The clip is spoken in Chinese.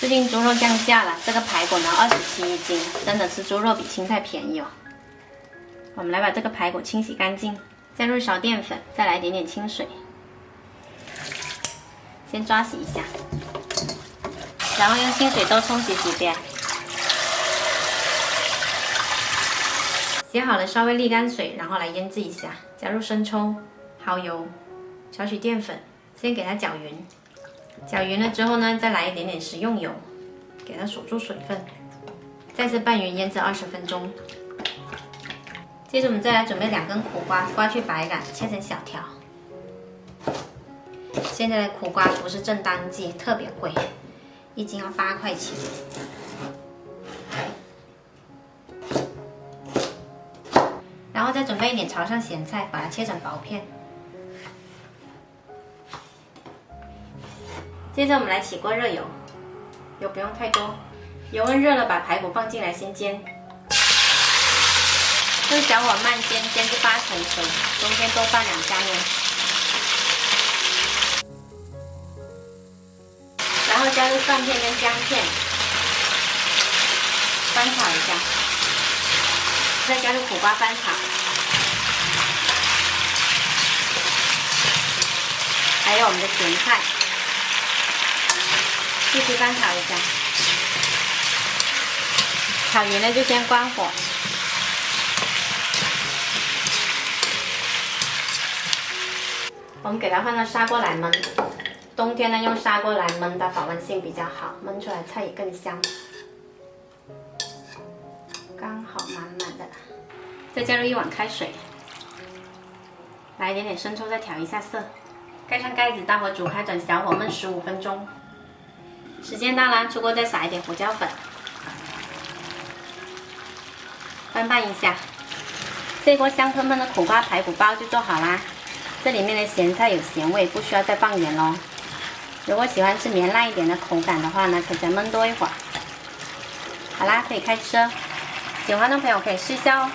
最近猪肉降价了，这个排骨呢27一斤，真的是猪肉比青菜便宜哦。我们来把这个排骨清洗干净，加入一勺淀粉，再来一点点清水，先抓洗一下，然后用清水多冲洗几遍。洗好了稍微沥干水，然后来腌制一下，加入生抽、蚝油、少许淀粉，先给它搅匀。搅匀了之后呢，再来一点点食用油，给它锁住水分，再次拌匀腌制20分钟。接着我们再来准备2根苦瓜，刮去白杆，切成小条。现在的苦瓜不是正当季，特别贵，1斤要8块钱。然后再准备一点潮汕咸菜，把它切成薄片。接着我们来起锅热油，油不用太多，油温热了，把排骨放进来先煎，用小火慢煎，煎至8成熟，中间多放2加面，然后加入蒜片跟姜片，翻炒一下，再加入苦瓜翻炒，还有我们的咸菜。继续翻炒一下，炒匀了就先关火。我们给它放到砂锅来焖。冬天呢，用砂锅来焖，它保温性比较好，焖出来菜也更香。刚好满满的。再加入1碗开水，来一点点生抽，再调一下色。盖上盖子，大火煮开，转小火焖15分钟。时间到了，出锅再撒一点胡椒粉，翻拌一下。这锅香喷喷的苦瓜排骨包就做好啦。这里面的咸菜有咸味，不需要再放盐咯。如果喜欢吃绵烂一点的口感的话呢，可以再焖多一会儿。好啦，可以开吃哦。喜欢的朋友可以试一下哦。